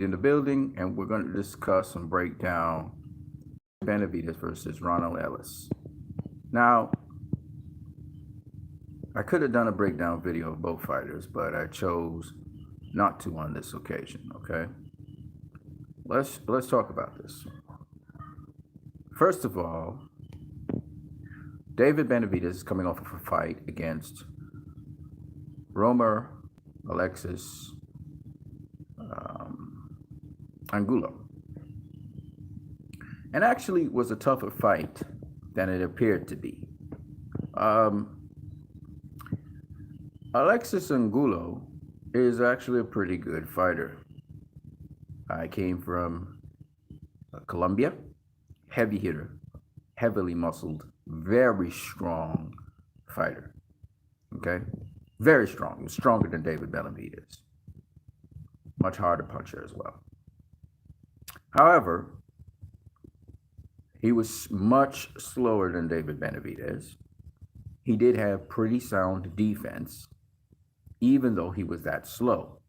in the building, and we're going to discuss and break down Benavidez versus Ronald Ellis. Now, I could have done a breakdown video of both fighters, but I chose not to on this occasion. Okay, let's talk about this. First of all, David Benavidez is coming off of a fight against Romer Alexis Angulo, and actually was a tougher fight than it appeared to be. Alexis Angulo is actually a pretty good fighter. I came from Colombia, heavy hitter, heavily muscled, very strong fighter. Okay, very strong, stronger than David Benavidez. Much harder puncher as well. However, he was much slower than David Benavidez. He did have pretty sound defense, even though he was that slow.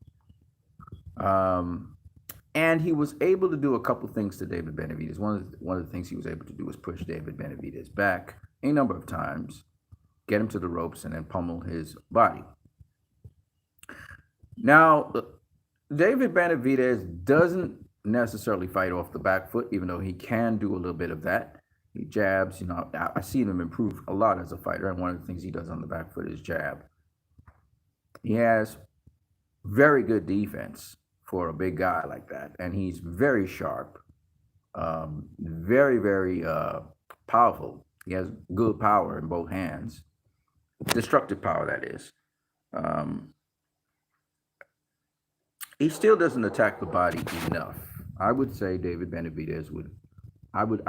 And he was able to do a couple things to David Benavidez. One of the things he was able to do was push David Benavidez back a number of times, get him to the ropes, and then pummel his body. Now, David Benavidez doesn't necessarily fight off the back foot, even though he can do a little bit of that. He jabs, I see him improve a lot as a fighter, and one of the things he does on the back foot is jab. He has very good defense for a big guy like that, and he's very sharp, very, very powerful. He has good power in both hands, destructive power, that is. He still doesn't attack the body enough. I would say David Benavidez would. I would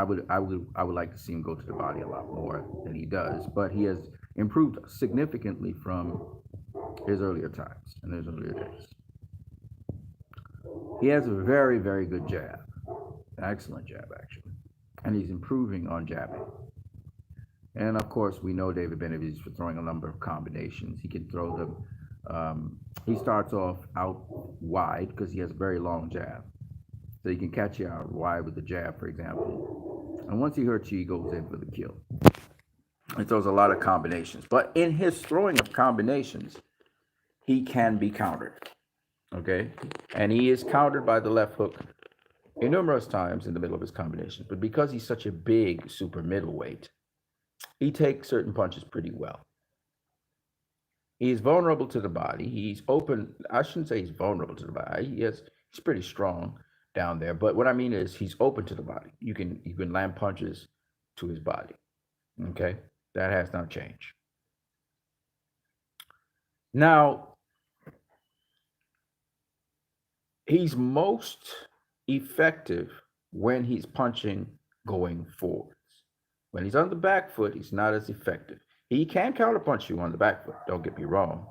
like to see him go to the body a lot more than he does, but he has improved significantly from his earlier times and his earlier days. He has a very, very good jab, an excellent jab actually, and he's improving on jabbing. And of course, we know David Benavidez for throwing a number of combinations. He can throw them. He starts off out wide because he has a very long jab. So he can catch you out wide with the jab, for example. And once he hurts you, he goes in for the kill. He throws a lot of combinations. But in his throwing of combinations, he can be countered. Okay? And he is countered by the left hook numerous times in the middle of his combinations. But because he's such a big super middleweight, he takes certain punches pretty well. He's vulnerable to the body. He's open. I shouldn't say he's vulnerable to the body. He's pretty strong down there. But what I mean is he's open to the body. You can land punches to his body. Okay? That has not changed. Now, he's most effective when he's punching going forwards. When he's on the back foot, he's not as effective. He can counterpunch you on the back foot, don't get me wrong.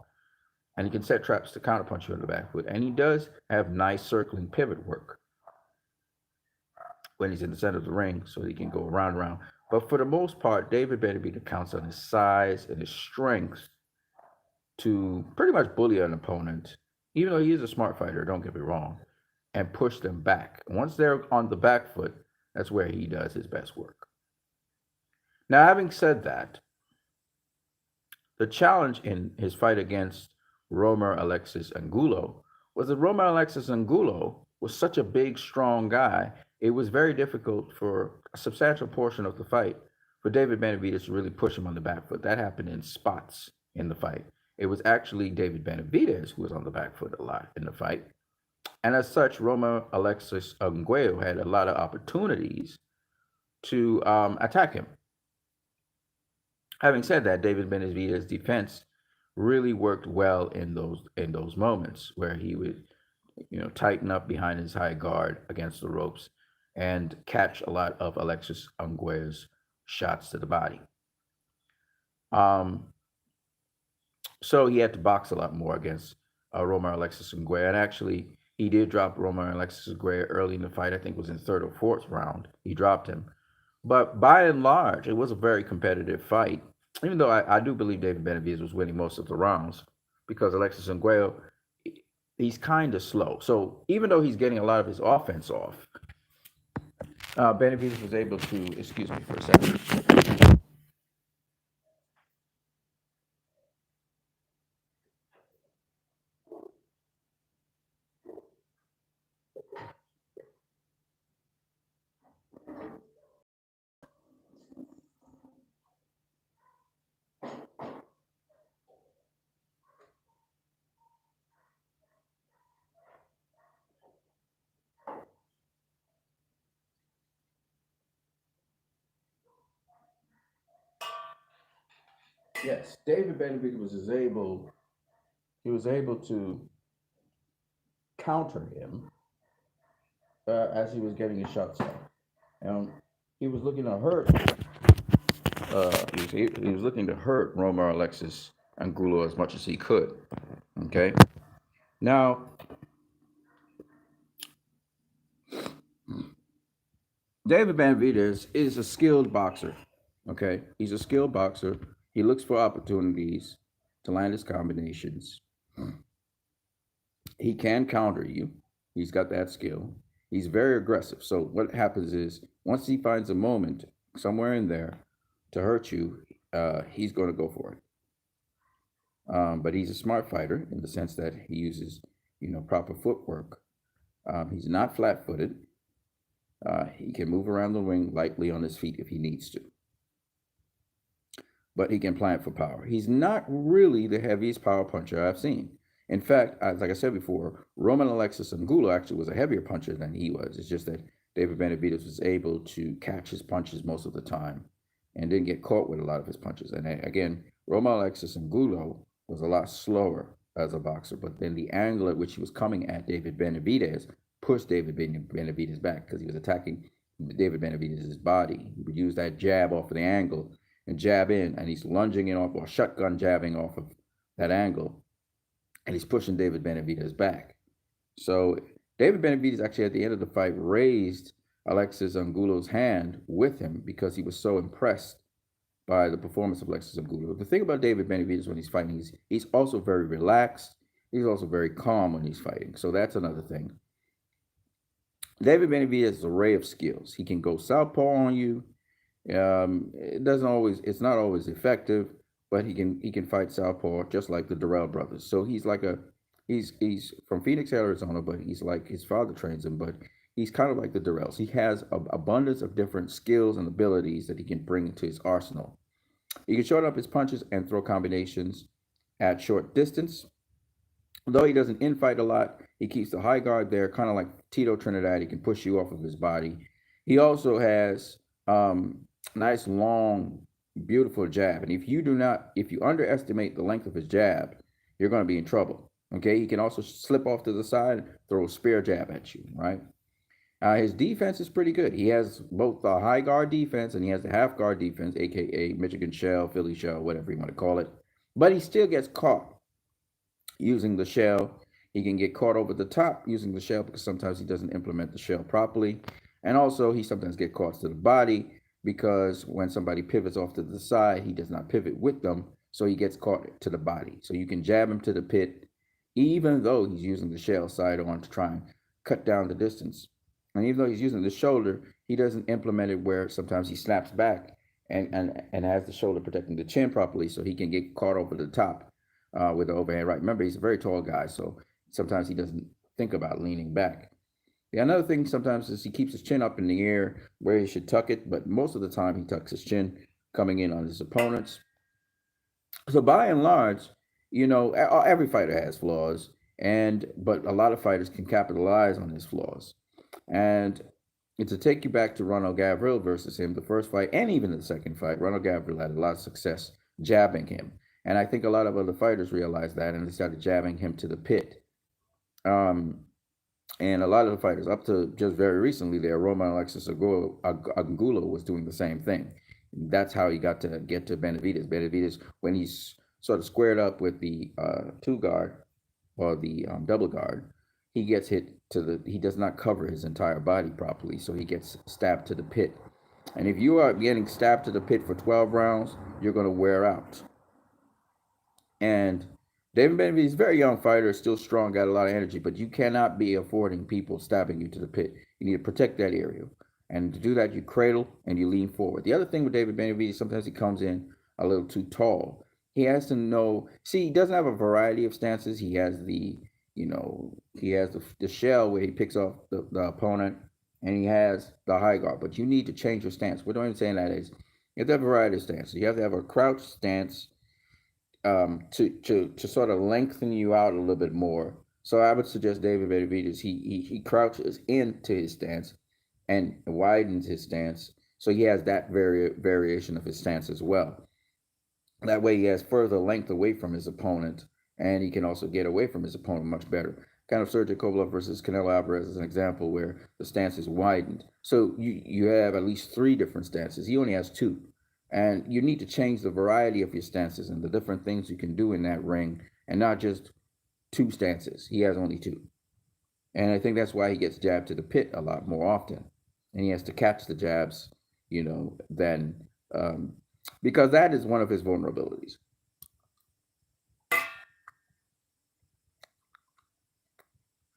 And he can set traps to counterpunch you on the back foot. And he does have nice circling pivot work when he's in the center of the ring, so he can go around and around. But for the most part, David Benavidez counts on his size and his strength to pretty much bully an opponent, even though he is a smart fighter, don't get me wrong, and push them back. Once they're on the back foot, that's where he does his best work. Now, having said that, the challenge in his fight against Romer Alexis Angulo was that Romer Alexis Angulo was such a big, strong guy, it was very difficult for a substantial portion of the fight for David Benavidez to really push him on the back foot. That happened in spots in the fight. It was actually David Benavidez who was on the back foot a lot in the fight. And as such, Romer Alexis Angulo had a lot of opportunities to attack him. Having said that, David Benavidez's defense really worked well in those moments where he would, tighten up behind his high guard against the ropes and catch a lot of Alexis Angulo's shots to the body. So he had to box a lot more against Romer Alexis Angulo, and actually he did drop Romer Alexis Angulo early in the fight. I think it was in third or fourth round. He dropped him. But by and large, it was a very competitive fight, even though I do believe David Benavidez was winning most of the rounds because Alexis Angulo, he's kind of slow. So even though he's getting a lot of his offense off, Benavidez was able to, excuse me for a second. Yes, David Benavidez he was able to counter him as he was getting his shots off. And he was looking to hurt. He was looking to hurt Romar, Alexis, Angulo as much as he could. Okay. Now, David Benavidez is a skilled boxer. Okay, he's a skilled boxer. He looks for opportunities to land his combinations. He can counter you. He's got that skill. He's very aggressive. So what happens is once he finds a moment somewhere in there to hurt you, he's going to go for it. But he's a smart fighter in the sense that he uses, proper footwork. He's not flat-footed. He can move around the ring lightly on his feet if he needs to. But he can plant for power. He's not really the heaviest power puncher I've seen. In fact, like I said before, Roman Alexis Angulo actually was a heavier puncher than he was. It's just that David Benavidez was able to catch his punches most of the time and didn't get caught with a lot of his punches. And again, Roman Alexis Angulo was a lot slower as a boxer, but then the angle at which he was coming at David Benavidez pushed David Benavidez back because he was attacking David Benavidez's body. He would use that jab off of the angle and jab in, and he's lunging it off or shotgun jabbing off of that angle. And he's pushing David Benavidez back. So David Benavidez actually at the end of the fight raised Alexis Angulo's hand with him because he was so impressed by the performance of Alexis Angulo. The thing about David Benavidez when he's fighting, he's also very relaxed. He's also very calm when he's fighting. So that's another thing. David Benavidez has an array of skills. He can go southpaw on you. It's not always effective, but he can fight southpaw just like the Durrell brothers. So he's from Phoenix, Arizona, but he's like his father trains him, but he's kind of like the Durrells. He has an abundance of different skills and abilities that he can bring into his arsenal. He can shorten up his punches and throw combinations at short distance. Though he doesn't infight a lot, he keeps the high guard there, kind of like Tito Trinidad. He can push you off of his body. He also has nice, long, beautiful jab. And if you underestimate the length of his jab, you're going to be in trouble. Okay, he can also slip off to the side and throw a spear jab at you, right? His defense is pretty good. He has both the high guard defense and he has the half guard defense, aka Michigan shell, Philly shell, whatever you want to call it. But he still gets caught using the shell. He can get caught over the top using the shell because sometimes he doesn't implement the shell properly. And also he sometimes gets caught to the body because when somebody pivots off to the side, he does not pivot with them. So he gets caught to the body. So you can jab him to the pit, even though he's using the shell side on to try and cut down the distance. And even though he's using the shoulder, he doesn't implement it where sometimes he snaps back and has the shoulder protecting the chin properly so he can get caught over the top with the overhand right. Remember, he's a very tall guy, so sometimes he doesn't think about leaning back. Yeah, another thing sometimes is he keeps his chin up in the air where he should tuck it, but most of the time he tucks his chin coming in on his opponents. So by and large, every fighter has flaws, but a lot of fighters can capitalize on his flaws. And to take you back to Ronald Gavril versus him, the first fight and even the second fight, Ronald Gavril had a lot of success jabbing him. And I think a lot of other fighters realized that and they started jabbing him to the pit. And a lot of the fighters, up to just very recently there, Roman Alexis Angulo was doing the same thing. That's how he got to get to Benavidez. Benavidez, when he's sort of squared up with the two guard or the double guard, he gets hit he does not cover his entire body properly, so he gets stabbed to the pit. And if you are getting stabbed to the pit for 12 rounds, you're going to wear out. And David Benavidez is a very young fighter, still strong, got a lot of energy, but you cannot be affording people stabbing you to the pit. You need to protect that area. And to do that, you cradle and you lean forward. The other thing with David Benavidez, sometimes he comes in a little too tall. He has to know, see, he doesn't have a variety of stances. He has the shell where he picks off the opponent, and he has the high guard. But you need to change your stance. What I'm saying that is, you have to have a variety of stances. You have to have a crouch stance, to sort of lengthen you out a little bit more. So I would suggest David Benavidez, he crouches into his stance and widens his stance, so he has that variation of his stance as well. That way he has further length away from his opponent, and he can also get away from his opponent much better. Kind of Sergey Kovalev versus Canelo Alvarez is an example where the stance is widened. So you have at least 3 different stances. He only has 2. And you need to change the variety of your stances and the different things you can do in that ring, and not just 2 stances. He has only 2. And I think that's why he gets jabbed to the pit a lot more often. And he has to catch the jabs, than because that is one of his vulnerabilities.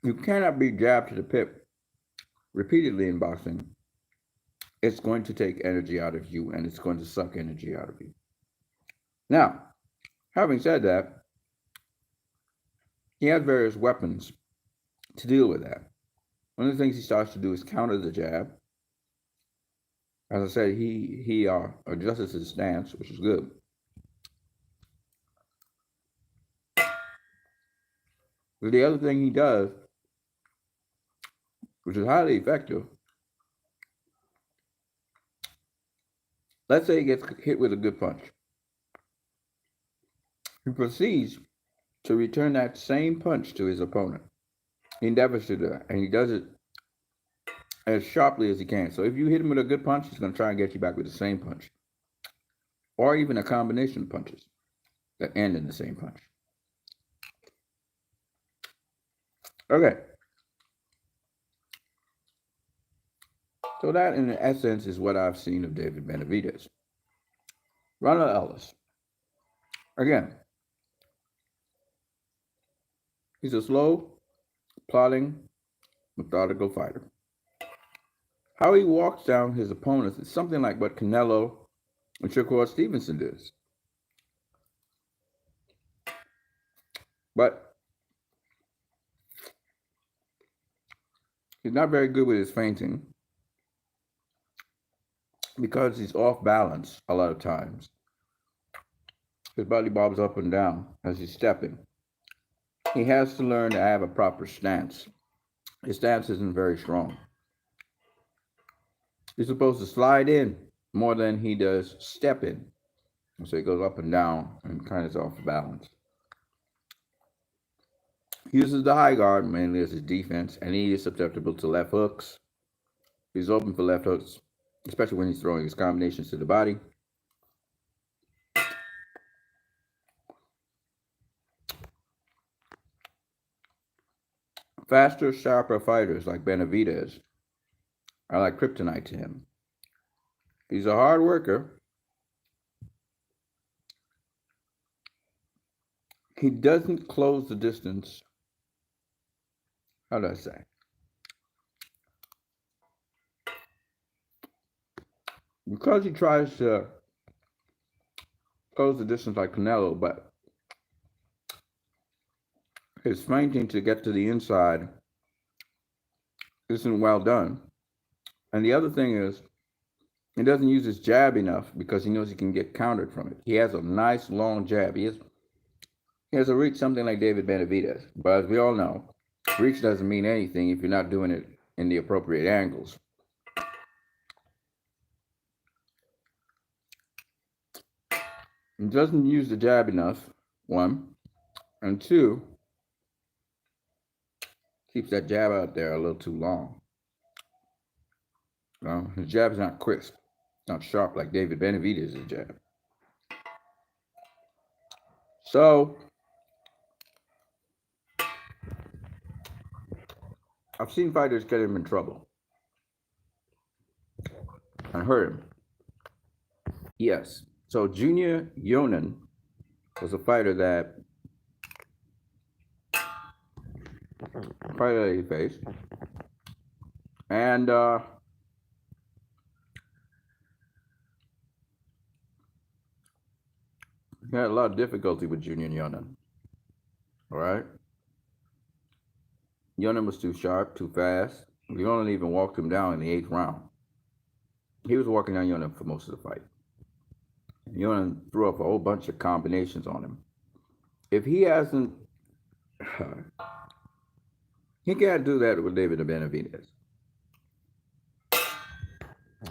You cannot be jabbed to the pit repeatedly in boxing. It's going to take energy out of you, and it's going to suck energy out of you. Now, having said that, he has various weapons to deal with that. One of the things he starts to do is counter the jab. As I said, he adjusts his stance, which is good. But the other thing he does, which is highly effective, let's say he gets hit with a good punch. He proceeds to return that same punch to his opponent. He endeavors to do that, and he does it as sharply as he can. So if you hit him with a good punch, he's going to try and get you back with the same punch, or even a combination of punches that end in the same punch. Okay. So that, in essence, is what I've seen of David Benavidez. Ronald Ellis. Again, he's a slow, plodding, methodical fighter. How he walks down his opponents is something like what Canelo and Shakur Stevenson does. But he's not very good with his feinting because he's off balance a lot of times. His body bobs up and down as he's stepping. He has to learn to have a proper stance. His stance isn't very strong. He's supposed to slide in more than he does step in. So he goes up and down and kind of is off balance. He uses the high guard mainly as his defense, and he is susceptible to left hooks. He's open for left hooks, especially when he's throwing his combinations to the body. Faster, sharper fighters like Benavidez are like kryptonite to him. He's a hard worker. He doesn't close the distance. How do I say? Because he tries to close the distance like Canelo, but his feinting to get to the inside isn't well done. And the other thing is, he doesn't use his jab enough because he knows he can get countered from it. He has a nice long jab. He has a reach something like David Benavidez. But as we all know, reach doesn't mean anything if you're not doing it in the appropriate angles. He doesn't use the jab enough, 1. And 2, keeps that jab out there a little too long. His jab is not crisp. It's not sharp like David Benavidez's jab. So, I've seen fighters get him in trouble and hurt him. Yes. So Junior Yonan was a fighter that fight that he faced. And he had a lot of difficulty with Junior Yonan. All right? Yonan was too sharp, too fast. Yonan even walked him down in the 8th round. He was walking down Yonan for most of the fight. Yonan threw up a whole bunch of combinations on him. If he hasn't, he can't do that with David Benavidez.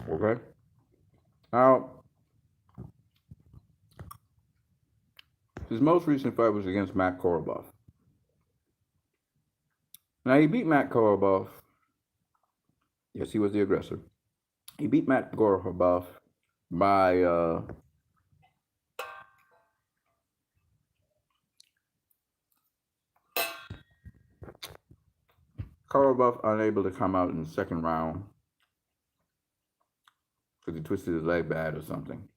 Okay? Now, his most recent fight was against Matt Korobov. Now, he beat Matt Korobov. Yes, he was the aggressor. He beat Matt Korobov by Korobov unable to come out in the 2nd round because he twisted his leg bad or something.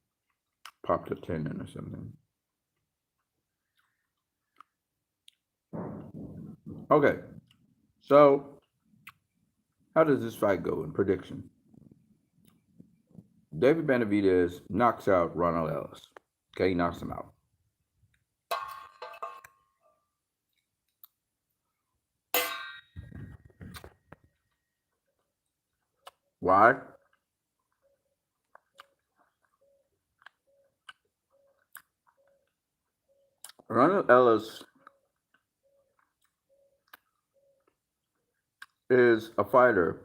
Popped a tendon or something. Okay, so how does this fight go in prediction? David Benavidez knocks out Ronald Ellis. Okay, he knocks him out. Why? Ronald Ellis is a fighter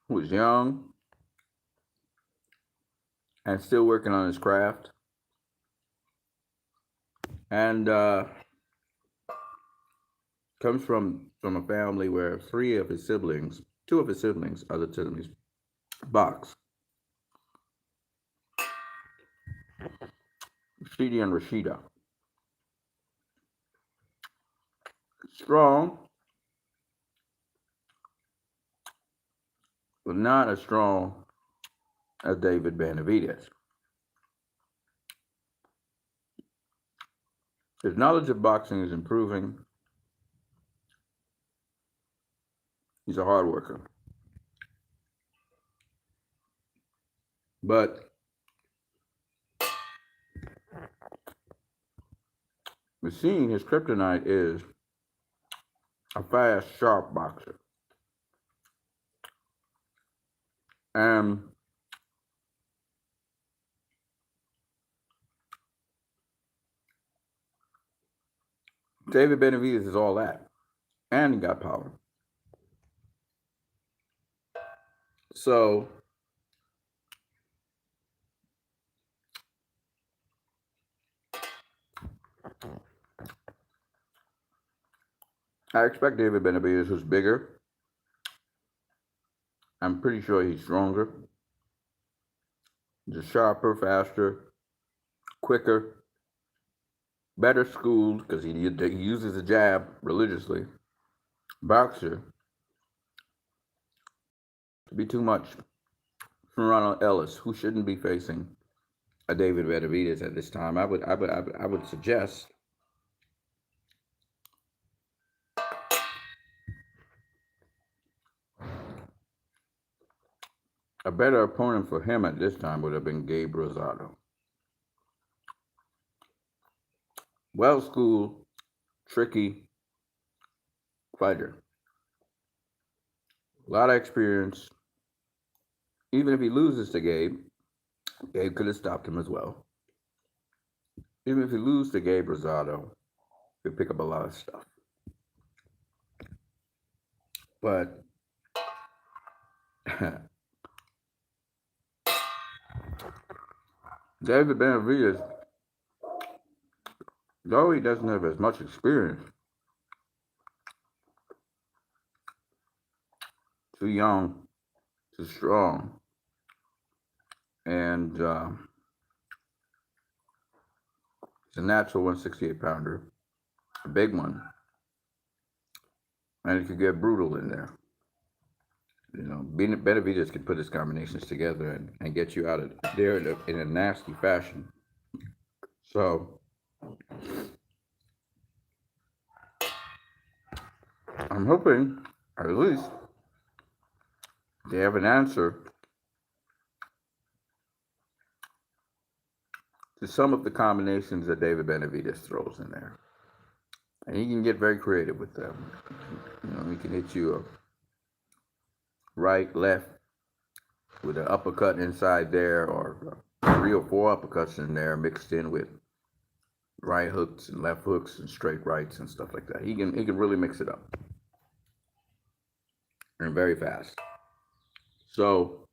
who is young and still working on his craft, and comes from a family where 2 of his siblings, other siblings, box. Rashidi and Rashida. Strong, but not as strong as David Benavidez. His knowledge of boxing is improving. He's a hard worker. But we're seeing his kryptonite is a fast, sharp boxer. And David Benavidez is all that. And he got power. So I expect David Benavidez, who's bigger. I'm pretty sure he's stronger. He's sharper, faster, quicker, better schooled because he uses a jab religiously. Boxer to be too much for Ronald Ellis, who shouldn't be facing a David Benavidez at this time. I would suggest a better opponent for him at this time would have been Gabe Rosado. Well-schooled, tricky fighter. A lot of experience. Even if he loses to Gabe, Gabe could have stopped him as well. Even if he loses to Gabe Rosado, he'll pick up a lot of stuff. But David Benavidez, though he doesn't have as much experience, too young, too strong, and he's a natural 168-pounder, a big one, and it could get brutal in there. You know, Benavidez can put his combinations together and get you out of there in a nasty fashion. So I'm hoping, at least, they have an answer to some of the combinations that David Benavidez throws in there. And he can get very creative with them. He can hit you a right, left, with an uppercut inside there, or 3 or 4 uppercuts in there mixed in with right hooks and left hooks and straight rights and stuff like that. He can really mix it up. And very fast. So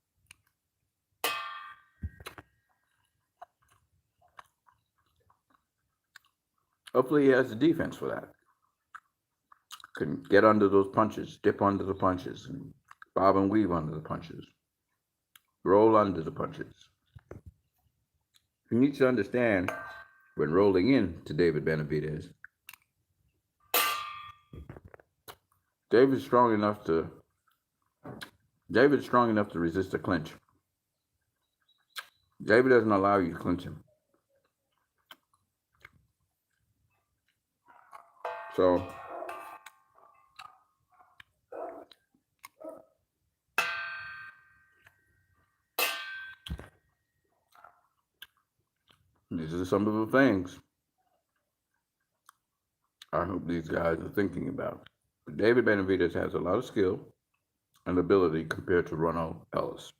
hopefully he has the defense for that. Can get under those punches, dip under the punches, and bob and weave under the punches. Roll under the punches. You need to understand when rolling in to David Benavidez, David's strong enough to resist a clinch. David doesn't allow you to clinch him. So these are some of the things I hope these guys are thinking about. But David Benavidez has a lot of skill and ability compared to Ronald Ellis.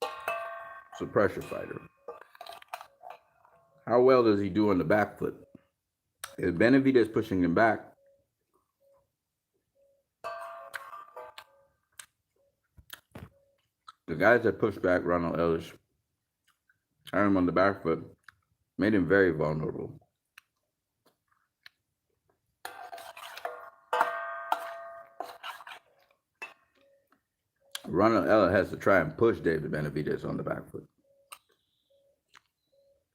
It's a pressure fighter. How well does he do on the back foot? If Benavidez pushing him back, the guys that pushed back Ronald Ellis, had him on the back foot, made him very vulnerable. Ronald Ellis has to try and push David Benavidez on the back foot.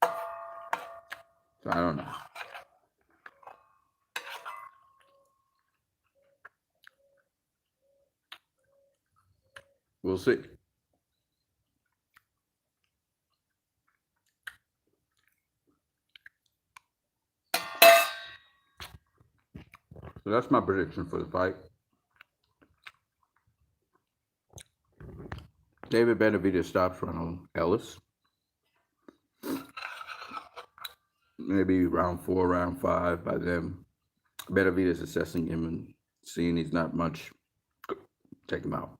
So I don't know. We'll see. So that's my prediction for the fight. David Benavidez stops Ronald Ellis. Maybe round 4, round 5. By then, Benavidez assessing him and seeing he's not much, take him out.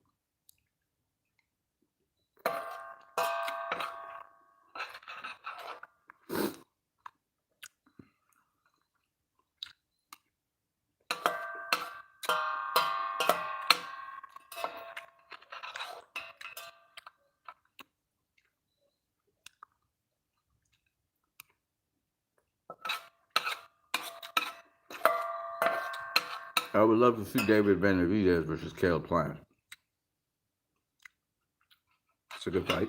I would love to see David Benavidez versus Caleb Plant. It's a good fight.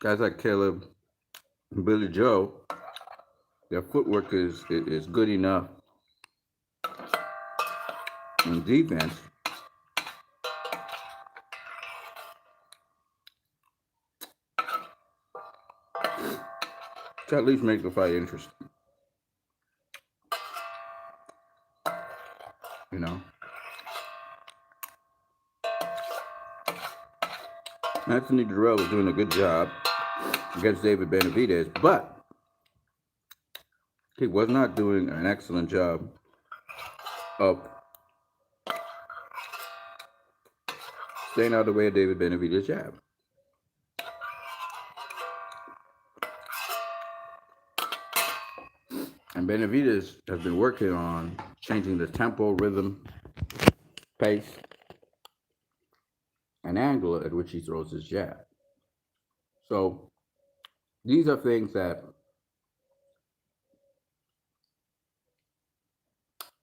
Guys like Caleb and Billy Joe, their footwork is good enough in defense to at least make the fight interesting. Anthony Durrell was doing a good job against David Benavidez, but he was not doing an excellent job of staying out of the way of David Benavidez' jab. And Benavidez has been working on changing the tempo, rhythm, pace, and angle at which he throws his jab. So these are things that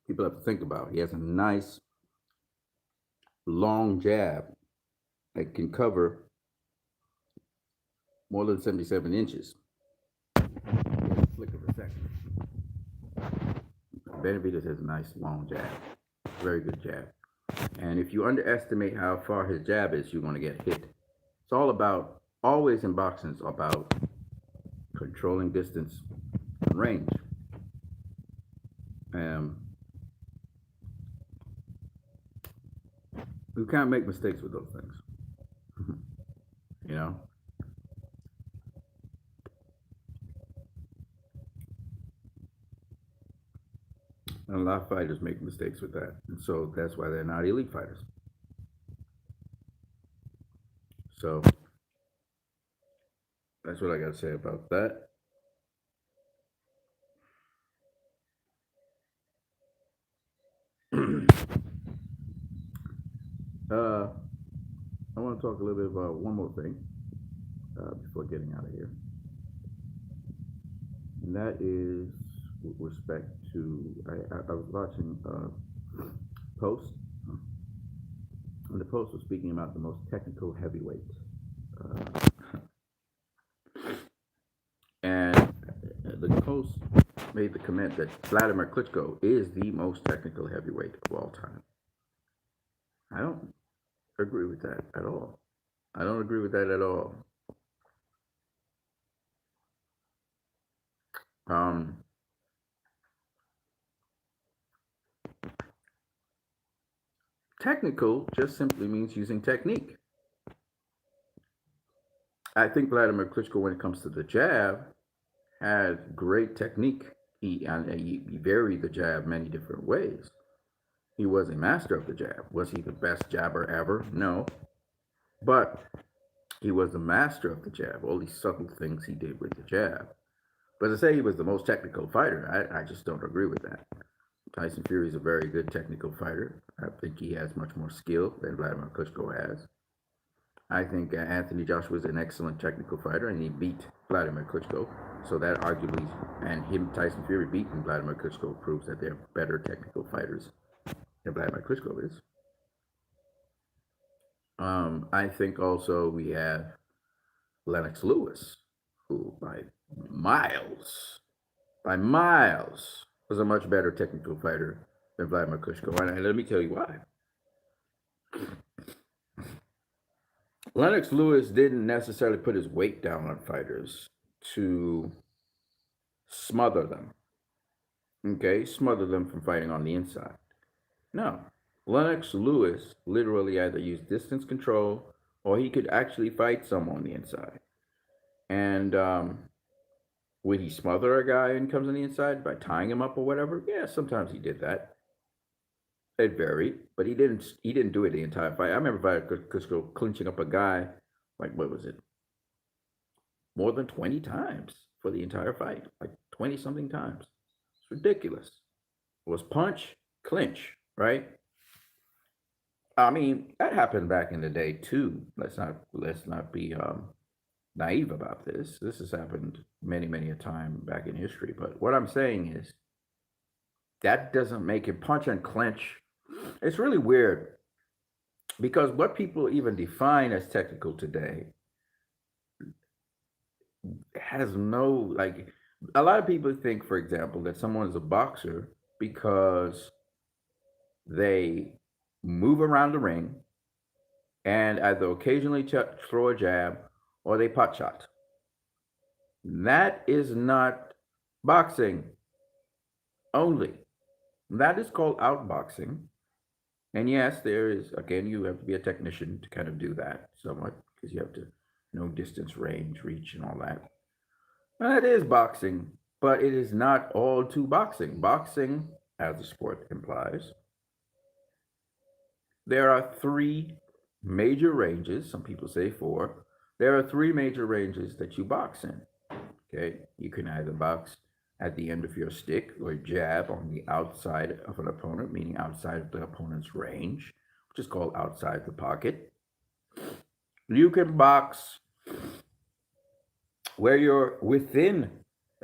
people have to think about. He has a nice long jab that can cover more than 77 inches. Flick of a second. Benavidez has a nice long jab. Very good jab. And if you underestimate how far his jab is, you're going to get hit. It's all about, always in boxing, it's about controlling distance and range. You can't make mistakes with those things. You know? And a lot of fighters make mistakes with that. And so that's why they're not elite fighters. So that's what I got to say about that. I want to talk a little bit about one more thing before getting out of here. And that is with respect to, I was watching a post, and the post was speaking about the most technical heavyweight. And the post made the comment that Vladimir Klitschko is the most technical heavyweight of all time. I don't agree with that at all. I don't agree with that at all. Technical just simply means using technique. I think Vladimir Klitschko, when it comes to the jab, had great technique. He varied the jab many different ways. He was a master of the jab. Was he the best jabber ever? No. But he was a master of the jab, all these subtle things he did with the jab. But to say he was the most technical fighter, I just don't agree with that. Tyson Fury is a very good technical fighter. I think he has much more skill than Vladimir Klitschko has. I think Anthony Joshua is an excellent technical fighter, and he beat Vladimir Klitschko. So that arguably, and him, Tyson Fury, beating Vladimir Klitschko proves that they're better technical fighters than Vladimir Klitschko is. I think also we have Lennox Lewis, who by miles, was a much better technical fighter than Vladimir Klitschko. And let me tell you why. Lennox Lewis didn't necessarily put his weight down on fighters to smother them. Okay, smother them from fighting on the inside. No. Lennox Lewis literally either used distance control or he could actually fight someone on the inside. And would he smother a guy and comes on the inside by tying him up or whatever? Yeah, sometimes he did that. It varied, but he didn't do it the entire fight. I remember Klitschko clinching up a guy, like what was it? More than 20 times for the entire fight, like 20 something times. It's ridiculous. It was punch, clinch, right? I mean, that happened back in the day too. Let's not be naive about this. This has happened many a time back in history. But what I'm saying is that doesn't make it punch and clinch. It's really weird because what people even define as technical today has no, like, a lot of people think, for example, that someone is a boxer because they move around the ring and either occasionally throw a jab or they pot shot. That is not boxing only. That is called outboxing. And yes, there is, again, you have to be a technician to kind of do that somewhat because you have to know distance, range, reach, and all that. That is boxing, but it is not all to boxing. Boxing, as the sport implies, there are three major ranges. Some people say four. There are three major ranges that you box in. Okay, you can either box at the end of your stick or jab on the outside of an opponent, meaning outside of the opponent's range, which is called outside the pocket. You can box where you're within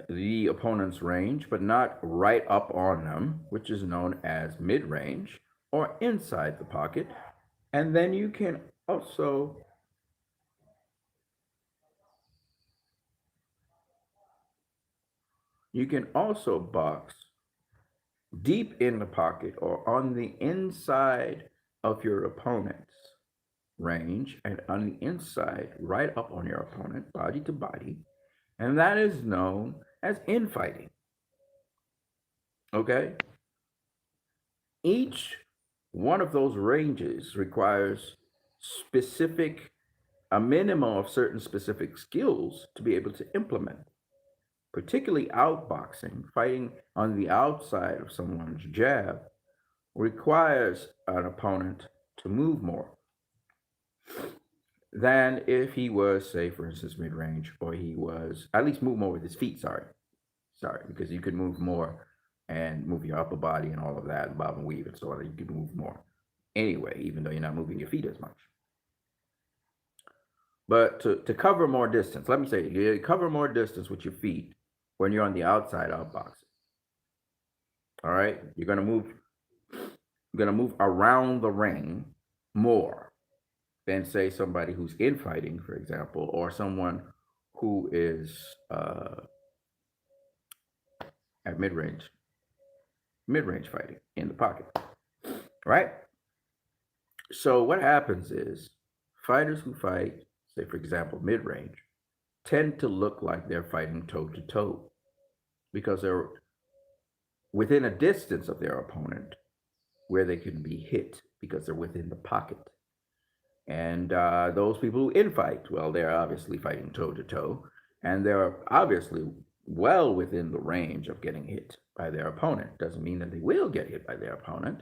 the opponent's range, but not right up on them, which is known as mid-range, or inside the pocket. And then you can also You can also box deep in the pocket or on the inside of your opponent's range and on the inside, right up on your opponent, body to body. And that is known as infighting. Okay? Each one of those ranges requires specific, a minimum of certain specific skills to be able to implement, particularly outboxing, fighting on the outside of someone's jab, requires an opponent to move more than if he was, say, for instance, mid range, or he was at least move more with his feet. Sorry, because you could move more and move your upper body and all of that, and bob and weave and so on. You could move more anyway, even though you're not moving your feet as much. But to cover more distance, let me say, you cover more distance with your feet when you're on the outside outboxing. All right, you're gonna move around the ring more than say somebody who's infighting, for example, or someone who is at mid range fighting in the pocket, right? So what happens is fighters who fight, say for example, mid range, tend to look like they're fighting toe to toe because they're within a distance of their opponent where they can be hit because they're within the pocket. And those people who infight, well, they're obviously fighting toe to toe, and they're obviously well within the range of getting hit by their opponent. Doesn't mean that they will get hit by their opponent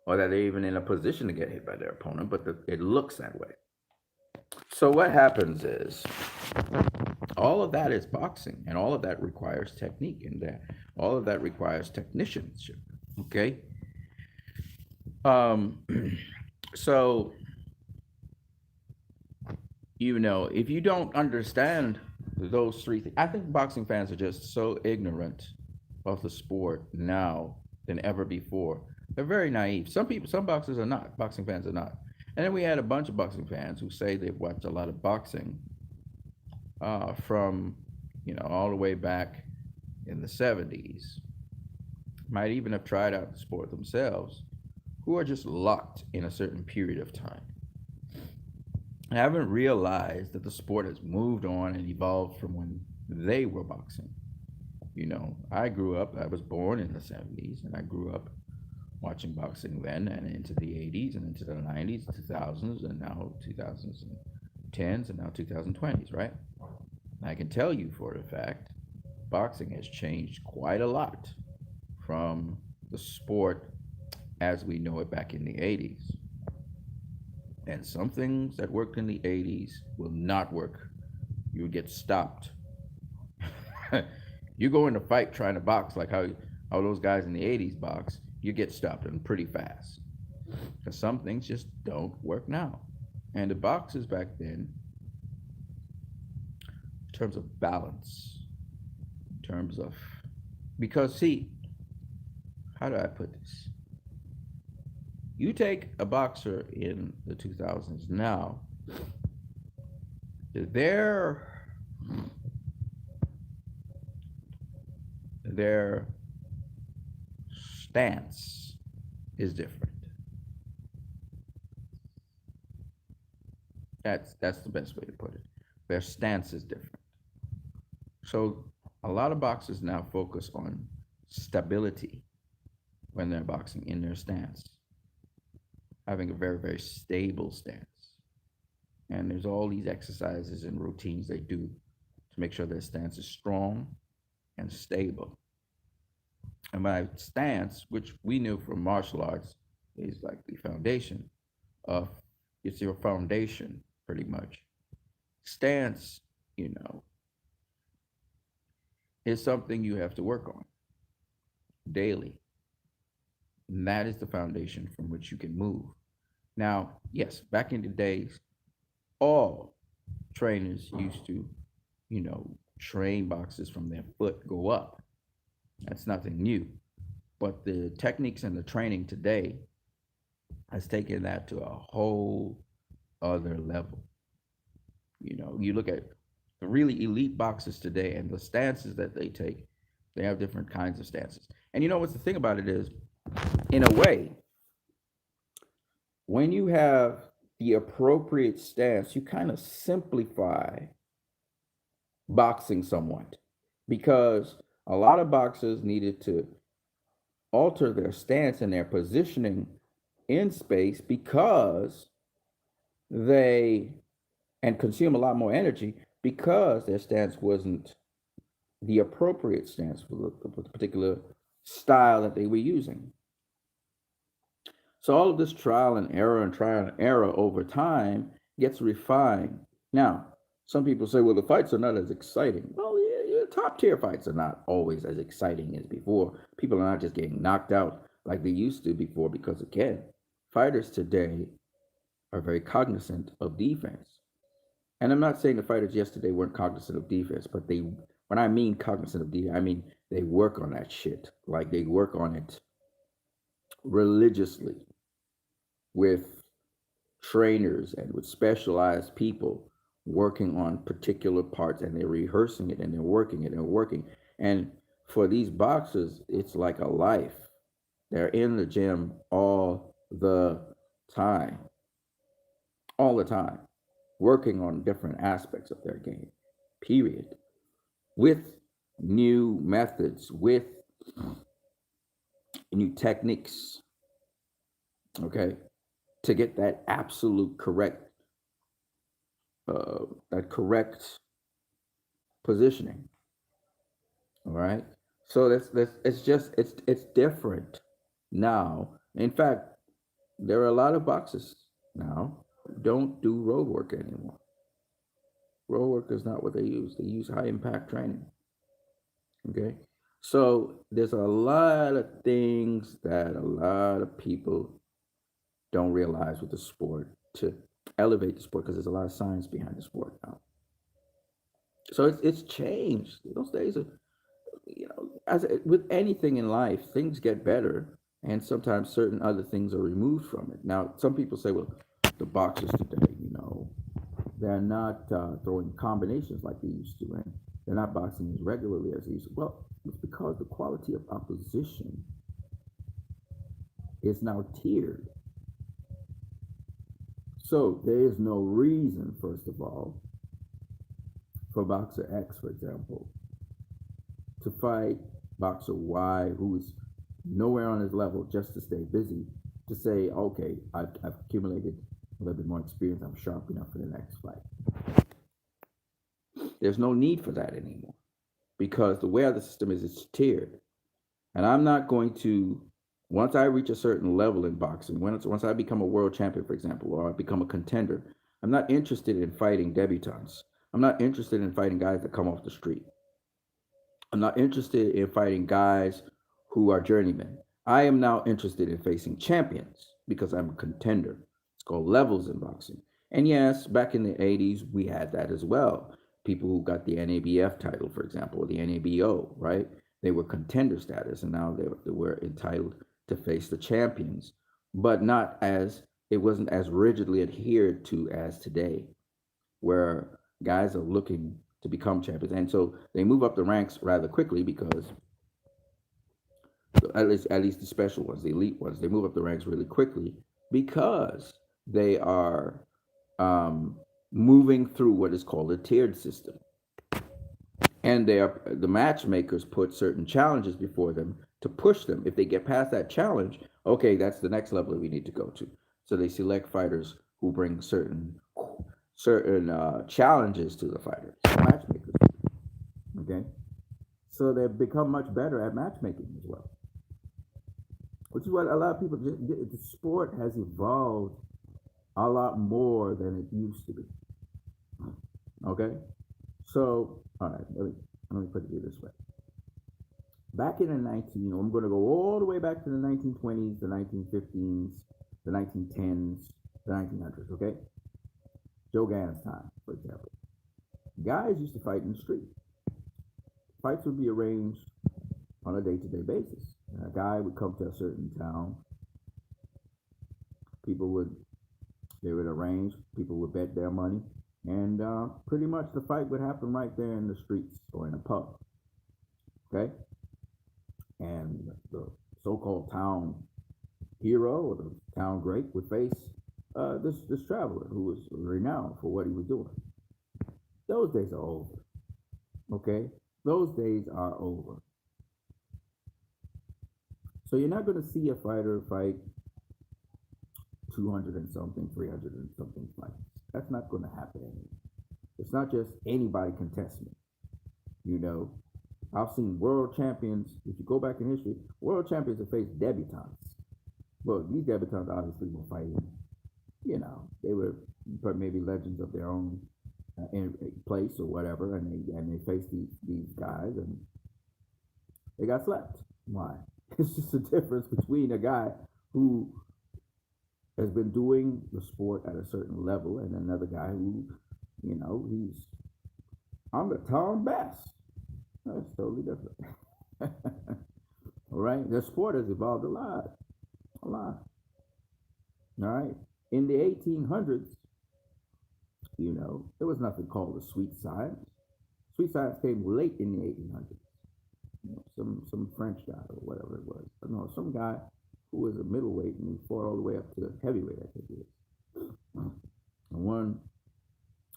or that they're even in a position to get hit by their opponent, but it looks that way. So what happens is all of that is boxing, and all of that requires technique, and all of that requires technicianship. Okay. Um, so if you don't understand those three things, I think boxing fans are just so ignorant of the sport now than ever before. They're very naive. Some boxers are not. Boxing fans are not. And then we had a bunch of boxing fans who say they've watched a lot of boxing from, all the way back in the 70s. Might even have tried out the sport themselves, who are just locked in a certain period of time. I haven't realized that the sport has moved on and evolved from when they were boxing. I was born in the 70s, and I grew up watching boxing then and into the 80s and into the 90s, 2000s, and now 2010s and now 2020s, right? I can tell you for a fact, boxing has changed quite a lot from the sport as we know it back in the 80s. And some things that worked in the 80s will not work. You would get stopped. You go in a fight trying to box like how those guys in the 80s box, you get stopped and pretty fast. Because some things just don't work now. And the boxers back then, in terms of balance, in terms of, because see, how do I put this? You take a boxer in the 2000s now, their stance is different. That's the best way to put it. Their stance is different. So a lot of boxers now focus on stability when they're boxing in their stance, having a very, very stable stance. And there's all these exercises and routines they do to make sure their stance is strong and stable. And by stance, which we knew from martial arts, is like the foundation of it's your foundation pretty much. Stance, is something you have to work on daily. And that is the foundation from which you can move. Now, yes, back in the days, all trainers used to, train boxers from their foot go up. That's nothing new. But the techniques and the training today has taken that to a whole other level. You look at the really elite boxers today and the stances that they take, They have different kinds of stances. And you know what's the thing about it is, in a way, when you have the appropriate stance, you kind of simplify boxing somewhat, because a lot of boxers needed to alter their stance and their positioning in space because they and consume a lot more energy because their stance wasn't the appropriate stance for the particular style that they were using. So all of this trial and error over time gets refined. Now, some people say, well, the fights are not as exciting. Well, yeah, top tier fights are not always as exciting as before. People are not just getting knocked out like they used to before because, again, fighters today are very cognizant of defense. And I'm not saying the fighters yesterday weren't cognizant of defense, but when I mean cognizant of defense, I mean they work on that shit. Like they work on it religiously with trainers and with specialized people working on particular parts, and they're rehearsing it and they're working it and working. And for these boxers, it's like a life. They're in the gym the time, all the time, working on different aspects of their game, period, with new methods, with new techniques, okay, to get that absolute correct, that correct positioning. All right. So that's it's different now. In fact, there are a lot of boxers now who don't do road work anymore. Road work is not what they use. They use high impact training. Okay. So there's a lot of things that a lot of people don't realize with the sport to elevate the sport, because there's a lot of science behind the sport now. So it's changed. Those days are, with anything in life, things get better, and sometimes certain other things are removed from it. Now, some people say, well, the boxers today, they're not throwing combinations like they used to, and they're not boxing as regularly as they used to. Well, it's because the quality of opposition is now tiered. So there is no reason, first of all, for boxer X, for example, to fight boxer Y, who is nowhere on his level, just to stay busy, to say, okay, I've accumulated a little bit more experience, I'm sharp enough for the next fight. There's no need for that anymore, because the way the system is, it's tiered. And I'm not going to, once I reach a certain level in boxing, once I become a world champion, for example, or I become a contender, I'm not interested in fighting debutantes. I'm not interested in fighting guys that come off the street. I'm not interested in fighting guys who are journeymen. I am now interested in facing champions because I'm a contender. It's called levels in boxing. And yes, back in the 80s, we had that as well. People who got the NABF title, for example, or the NABO, right? They were contender status, and now they were entitled to face the champions, but it wasn't as rigidly adhered to as today, where guys are looking to become champions. And so they move up the ranks rather quickly, because at least the special ones, the elite ones, they move up the ranks really quickly because they are moving through what is called a tiered system. And the matchmakers put certain challenges before them to push them. If they get past that challenge, okay, that's the next level that we need to go to. So they select fighters who bring certain challenges to the fighters, matchmakers. Okay, so they've become much better at matchmaking as well, which is what a lot of people just get. The sport has evolved a lot more than it used to be. Okay, so all right, let me put it this way. Back in the I'm going to go all the way back to the 1920s, the 1915s, the 1910s, the 1900s. Okay, Joe Gannon's time, for example. Guys used to fight in the street. Fights would be arranged on a day-to-day basis. A guy would come to a certain town. They would arrange. People would bet their money, and pretty much the fight would happen right there in the streets or in a pub. Okay. and the so-called town hero or the town great would face this traveler who was renowned for what he was doing. Those days are over. Okay, those days are over. So you're not going to see a fighter fight 200 and something, 300 and something fights. That's not going to happen anymore. It's not just anybody contesting. You know, I've seen world champions. If you go back in history, world champions have faced debutantes. Well, these debutantes obviously were fighting. You know, they were maybe legends of their own in place or whatever, and they faced these guys and they got slapped. Why? It's just a difference between a guy who has been doing the sport at a certain level and another guy who, you know, I'm the Tom Bass. That's totally different. All right, the sport has evolved a lot. All right, in the 1800s, you know, there was nothing called the sweet science. Sweet science came late in the 1800s. You know, some French guy or whatever it was. No, some guy who was a middleweight and he fought all the way up to heavyweight, I think it is. And one,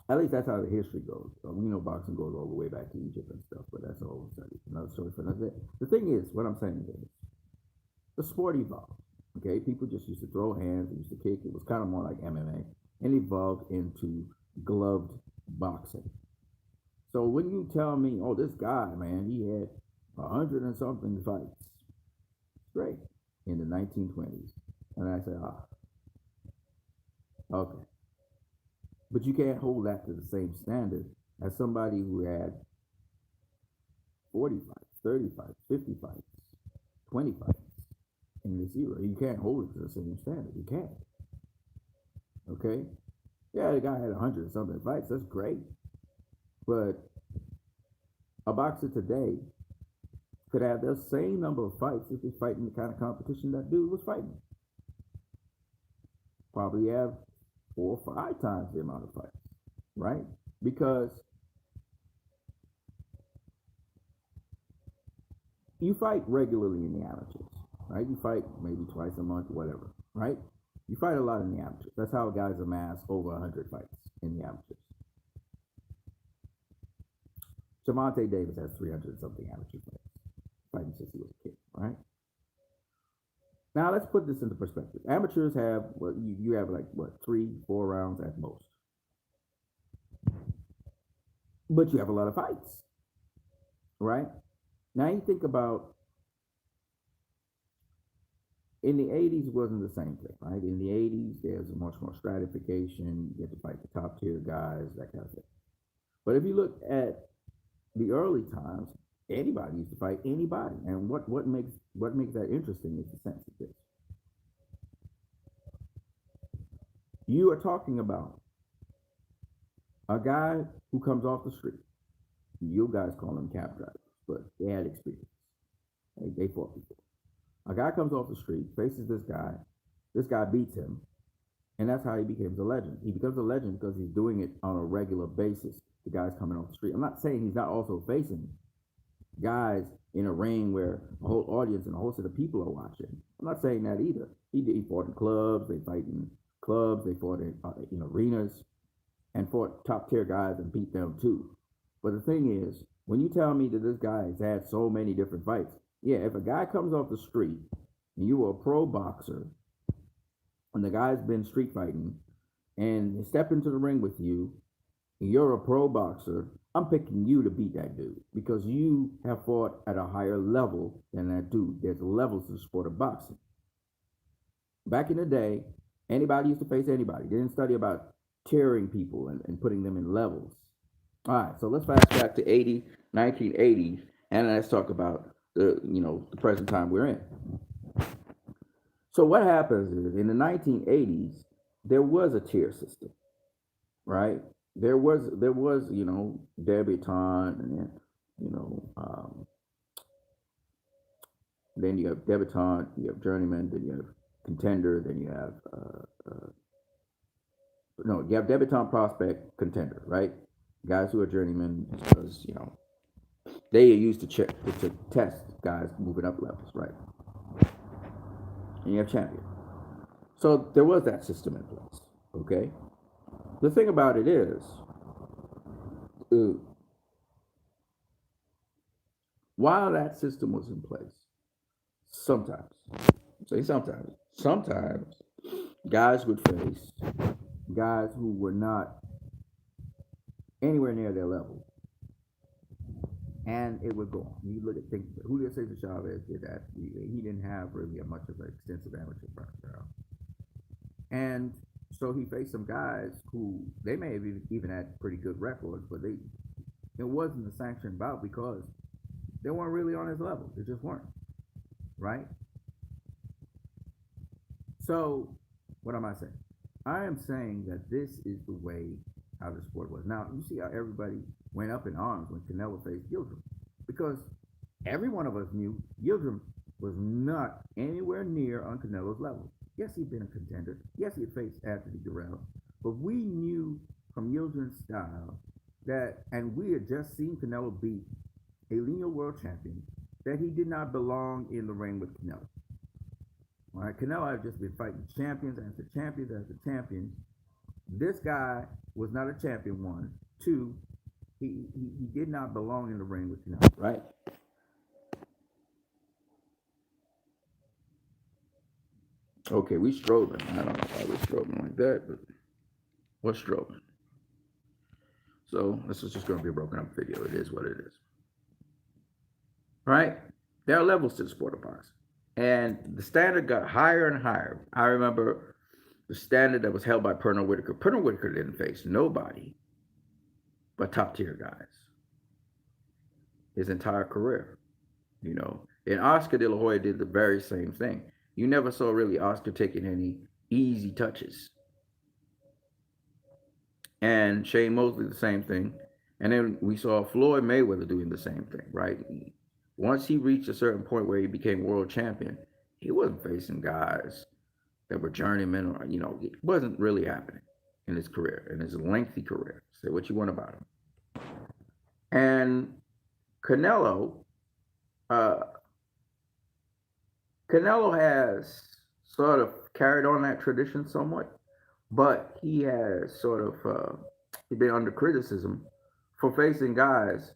at least that's how the history goes. We know boxing goes all the way back to Egypt and stuff, but that's a whole study. Another story for another day. The thing is, what I'm saying is, the sport evolved. Okay, people just used to throw hands, they used to kick. It was kind of more like MMA, and evolved into gloved boxing. So when you tell me, oh, this guy, man, he had 100 and something fights, great, in the 1920s, and I say, okay, but you can't hold that to the same standard as somebody who had 40 fights, 30 fights, 50 fights, 20 fights in this era. You can't hold it to the same standard. You can't. Okay? Yeah, the guy had 100 something fights. That's great. But a boxer today could have the same number of fights if he's fighting the kind of competition that dude was fighting. Probably have 4 or 5 times the amount of fights, right? Because you fight regularly in the amateurs, right? You fight maybe twice a month, whatever, right? You fight a lot in the amateurs. That's how guys amass over 100 fights in the amateurs. Javante Davis has 300 something amateur fights, fighting since he was a kid, right? Now let's put this into perspective. Amateurs have you have like what 3, 4 rounds at most, but you have a lot of fights, right? Now you think about in the 80s it wasn't the same thing, right? In the 80s there's a much more stratification. You get to fight the top tier guys, that kind of thing. But if you look at the early times, anybody used to fight anybody. And what makes that interesting is the sense of this. You are talking about a guy who comes off the street. You guys call them cab drivers, but they had experience. They fought before. A guy comes off the street, faces this guy beats him, and that's how he becomes a legend. He becomes a legend because he's doing it on a regular basis. The guy's coming off the street. I'm not saying he's not also facing guys in a ring where a whole audience and a whole set of people are watching. I'm not saying that either. He fought in clubs, they fight in clubs, they fought in arenas, and fought top tier guys and beat them too. But the thing is, when you tell me that this guy has had so many different fights, yeah, if a guy comes off the street and you were a pro boxer and the guy's been street fighting and they step into the ring with you, and you're a pro boxer, I'm picking you to beat that dude because you have fought at a higher level than that dude. There's levels to the sport of boxing. Back in the day, anybody used to face anybody. They didn't study about tiering people and putting them in levels. All right, so let's fast back to 1980s, and let's talk about the present time we're in. So what happens is in the 1980s, there was a tier system, right? There was debutante, and then then you have debutante, you have journeyman, then you have contender, then you have you have debutante, prospect, contender, right? Guys who are journeymen because They are used to check to test guys moving up levels, right? And you have champion. So there was that system in place. Okay. The thing about it is, uh, while that system was in place, sometimes, say sometimes guys would face guys who were not anywhere near their level, and it would go on. You look at things. Julio Cesar Chavez did that. He didn't have really a much of an extensive amateur background, and so he faced some guys who they may have even had pretty good records, but it wasn't a sanctioned bout because they weren't really on his level. They just weren't, right? So, what am I saying? I am saying that this is the way how the sport was. Now, you see how everybody went up in arms when Canelo faced Gildrum, because every one of us knew Gildrum was not anywhere near on Canelo's level. Yes, he'd been a contender. Yes, he had faced Anthony Durrell, but we knew from Gildrum's style that, and we had just seen Canelo beat a lineal world champion, that he did not belong in the ring with Canelo. All right, Canelo had just been fighting champions after champions after champions. This guy was not a champion, one. Two, he did not belong in the ring with Canelo, right? Okay, we strolling. I don't know why we're strolling like that, but we're strolling. So this is just going to be a broken up video. It is what it is. Right? There are levels to the sport of boxing. And the standard got higher and higher. I remember the standard that was held by Pernell Whitaker. Pernell Whitaker didn't face nobody but top tier guys his entire career. You know, and Oscar De La Hoya did the very same thing. You never saw really Oscar taking any easy touches. And Shane Mosley, the same thing. And then we saw Floyd Mayweather doing the same thing, right? Once he reached a certain point where he became world champion, he wasn't facing guys that were journeymen, or, you know, it wasn't really happening in his career, in his lengthy career. Say what you want about him. And Canelo, Canelo has sort of carried on that tradition somewhat, but he has sort of been under criticism for facing guys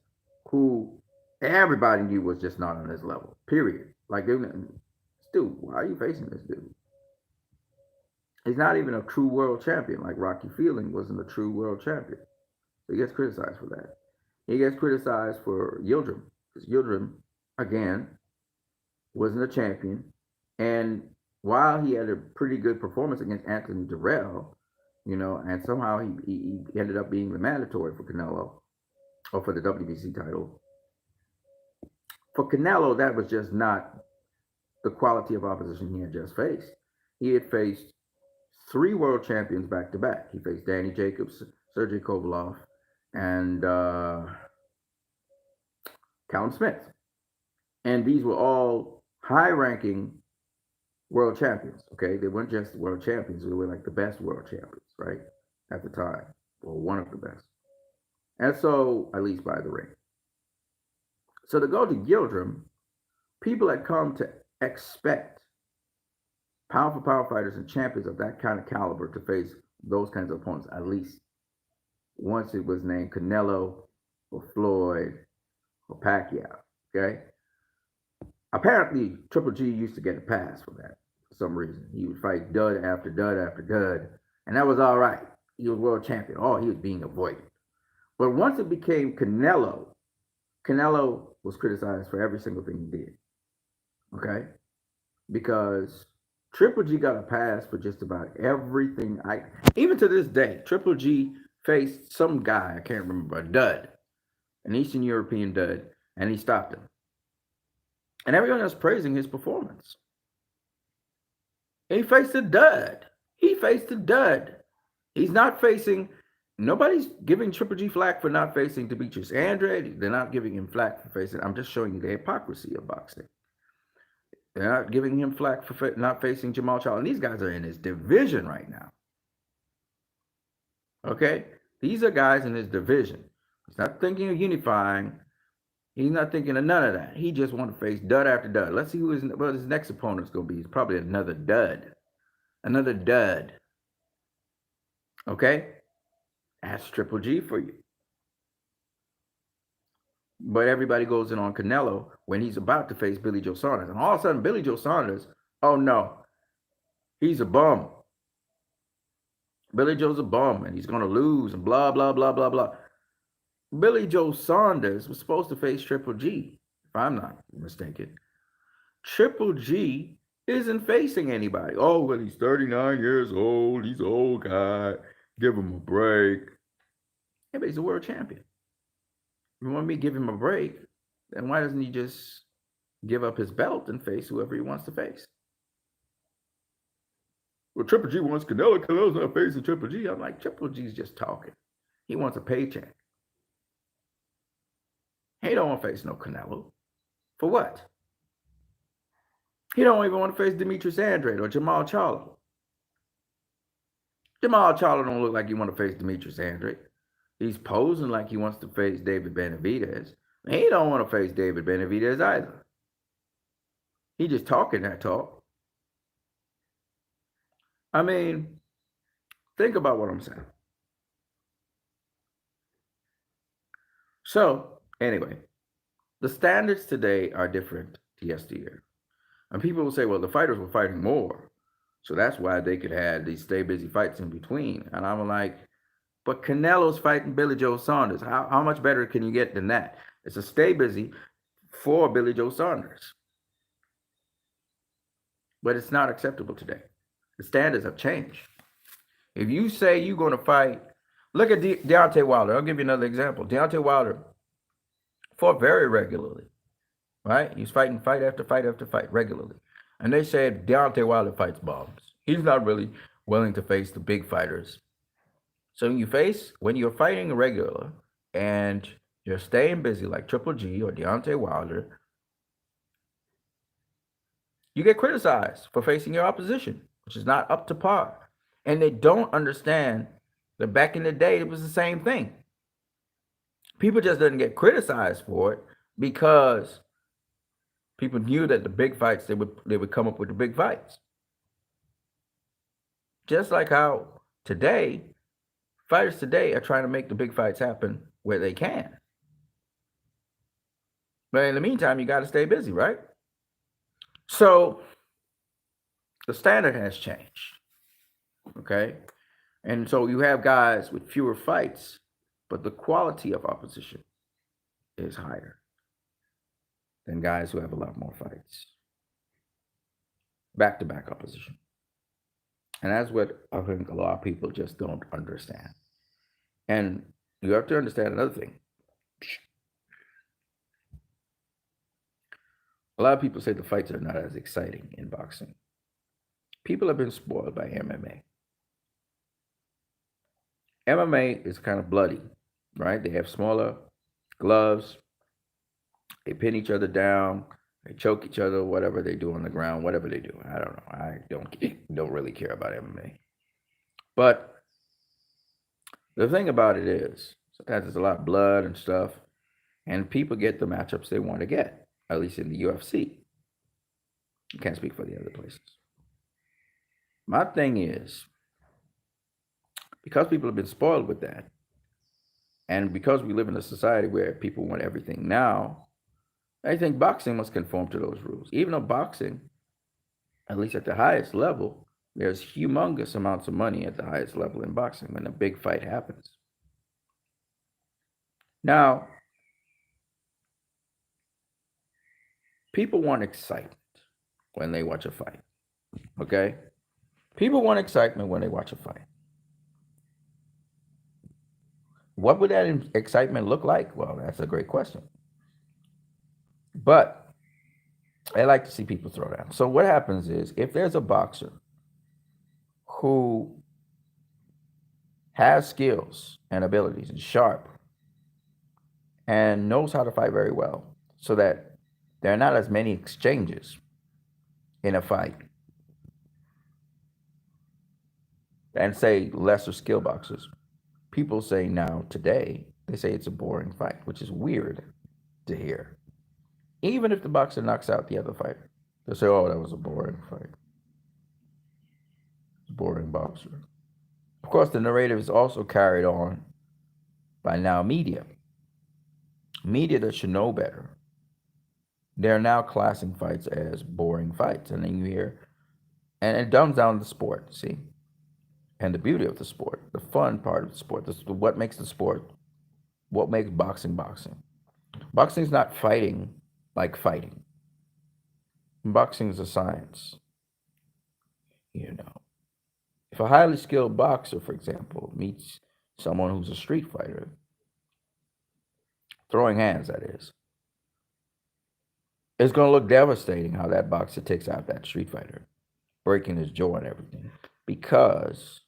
who everybody knew was just not on his level. Period. Like, dude, why are you facing this dude? He's not even a true world champion. Like Rocky Fielding wasn't a true world champion. So he gets criticized for that. He gets criticized for Yildirim, because Yildirim, again, wasn't a champion. And while he had a pretty good performance against Anthony Durrell, you know, and somehow he ended up being the mandatory for Canelo, or for the WBC title. For Canelo, that was just not the quality of opposition he had just faced. He had faced 3 world champions back to back. He faced Danny Jacobs, Sergey Kovalev, and Callum Smith. And these were all high-ranking world champions, okay? They weren't just world champions. They were like the best world champions, right? At the time, or one of the best. And so, at least by the ring. So to go to Yildirim, people had come to expect pound for pound fighters and champions of that kind of caliber to face those kinds of opponents, at least once it was named Canelo or Floyd or Pacquiao, okay? Apparently, Triple G used to get a pass for that for some reason. He would fight dud after dud after dud, and that was all right. He was world champion. Oh, he was being avoided. But once it became Canelo, Canelo was criticized for every single thing he did, okay? Because Triple G got a pass for just about everything. Even to this day, Triple G faced some guy, I can't remember, a dud, an Eastern European dud, and he stopped him. And everyone was praising his performance. And he faced a dud. He faced a dud. He's not facing, nobody's giving Triple G flack for not facing Demetrius Andrade. They're not giving him flack for facing, I'm just showing you the hypocrisy of boxing. They're not giving him flack for not facing Jamal Charlo. And these guys are in his division right now. Okay? These are guys in his division. He's not thinking of unifying. He's not thinking of none of that. He just want to face dud after dud. Let's see what his next opponent's going to be. It's probably another dud. Another dud. Okay? That's Triple G for you. But everybody goes in on Canelo when he's about to face Billy Joe Saunders. And all of a sudden, Billy Joe Saunders, oh no, he's a bum. Billy Joe's a bum and he's going to lose and blah, blah, blah, blah, blah. Billy Joe Saunders was supposed to face Triple G, if I'm not mistaken. Triple G isn't facing anybody. Oh, well, he's 39 years old. He's an old guy. Give him a break. Yeah, but he's a world champion. If you want me to give him a break, then why doesn't he just give up his belt and face whoever he wants to face? Well, Triple G wants Canelo. Canelo's not facing Triple G. I'm like, Triple G's just talking. He wants a paycheck. He don't want to face no Canelo. For what? He don't even want to face Demetrius Andrade or Jamal Charlo. Jamal Charlo don't look like he want to face Demetrius Andrade. He's posing like he wants to face David Benavidez. He don't want to face David Benavidez either. He just talking that talk. I mean, think about what I'm saying. So, anyway, the standards today are different to yesteryear. And people will say, well, the fighters were fighting more. So that's why they could have these stay busy fights in between. And I'm like, but Canelo's fighting Billy Joe Saunders. How much better can you get than that? It's a stay busy for Billy Joe Saunders. But it's not acceptable today. The standards have changed. If you say you're going to fight, look at Deontay Wilder. I'll give you another example. Deontay Wilder fought very regularly, right? He's fighting fight after fight after fight regularly. And they said Deontay Wilder fights bombs. He's not really willing to face the big fighters. So when you're fighting regular and you're staying busy like Triple G or Deontay Wilder, you get criticized for facing your opposition, which is not up to par. And they don't understand that back in the day, it was the same thing. People just didn't get criticized for it because people knew that the big fights, they would come up with the big fights. Just like how fighters today are trying to make the big fights happen where they can. But in the meantime, you got to stay busy, right? So the standard has changed. Okay? And so you have guys with fewer fights, but the quality of opposition is higher than guys who have a lot more fights. Back-to-back opposition. And that's what I think a lot of people just don't understand. And you have to understand another thing. A lot of people say the fights are not as exciting in boxing. People have been spoiled by MMA. MMA is kind of bloody, right? They have smaller gloves. They pin each other down. They choke each other, whatever they do on the ground, whatever they do. I don't know. I don't really care about MMA. But the thing about it is, sometimes there's a lot of blood and stuff, and people get the matchups they want to get, at least in the UFC. I can't speak for the other places. My thing is, because people have been spoiled with that, and because we live in a society where people want everything now, I think boxing must conform to those rules. Even though boxing, at least at the highest level, there's humongous amounts of money at the highest level in boxing when a big fight happens. Now, people want excitement when they watch a fight, okay? People want excitement when they watch a fight. What would that excitement look like? Well, that's a great question. But I like to see people throw down. So what happens is, if there's a boxer who has skills and abilities and sharp and knows how to fight very well, so that there are not as many exchanges in a fight, and say lesser skill boxers, people say now today, they say it's a boring fight, which is weird to hear. Even if the boxer knocks out the other fighter, they'll say, "Oh, that was a boring fight. Boring boxer." Of course, the narrative is also carried on by now media that should know better. They're now classing fights as boring fights, and then you hear, and it dumbs down the sport. See, and the beauty of the sport, the fun part of the sport, this is what makes the sport, what makes boxing boxing. Boxing is not fighting like fighting. Boxing is a science. You know, if a highly skilled boxer, for example, meets someone who's a street fighter, throwing hands, that is, it's going to look devastating how that boxer takes out that street fighter, breaking his jaw and everything, because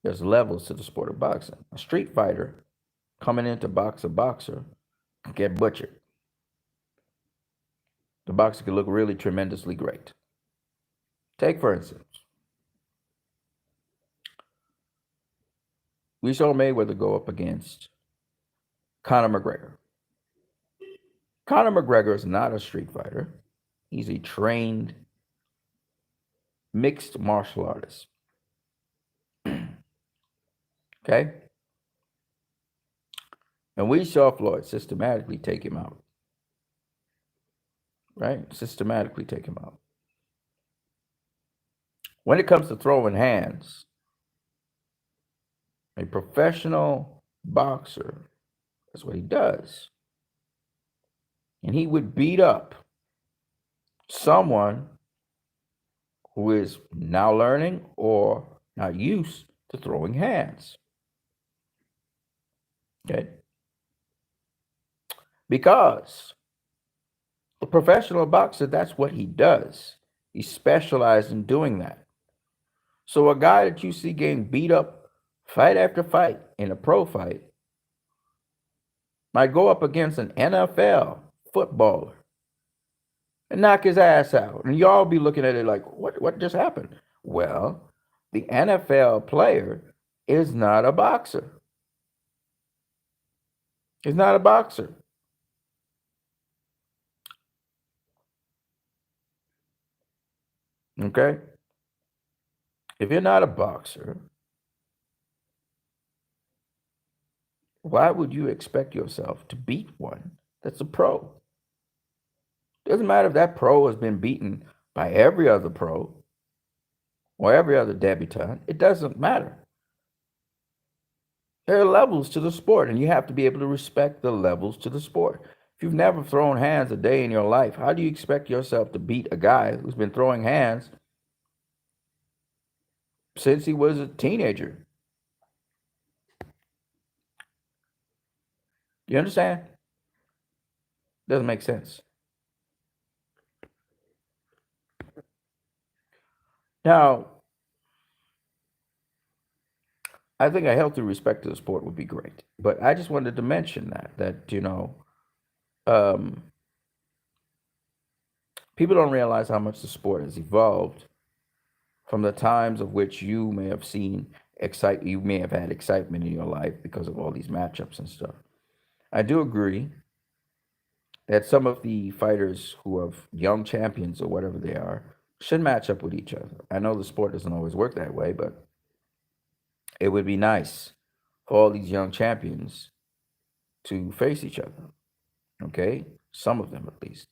there's levels to the sport of boxing. A street fighter coming in to box a boxer can get butchered. The boxer can look really tremendously great. Take, for instance, we saw Mayweather go up against Conor McGregor. Conor McGregor is not a street fighter. He's a trained mixed martial artist. Okay? And we saw Floyd systematically take him out. Right? Systematically take him out. When it comes to throwing hands, a professional boxer, that's what he does. And he would beat up someone who is now learning or not used to throwing hands. Okay? Because the professional boxer, that's what he does. He specialized in doing that. So a guy that you see getting beat up fight after fight in a pro fight might go up against an NFL footballer and knock his ass out. And y'all be looking at it like, what just happened? Well, the NFL player is not a boxer. He's not a boxer. Okay? If you're not a boxer, why would you expect yourself to beat one that's a pro? Doesn't matter if that pro has been beaten by every other pro or every other debutant. It doesn't matter. There are levels to the sport, and you have to be able to respect the levels to the sport. If you've never thrown hands a day in your life, how do you expect yourself to beat a guy who's been throwing hands since he was a teenager? You understand? Doesn't make sense. Now, I think a healthy respect to the sport would be great. But I just wanted to mention that people don't realize how much the sport has evolved from the times of which you may have you may have had excitement in your life because of all these matchups and stuff. I do agree that some of the fighters who are young champions or whatever they are should match up with each other. I know the sport doesn't always work that way, but it would be nice for all these young champions to face each other. Okay? Some of them at least.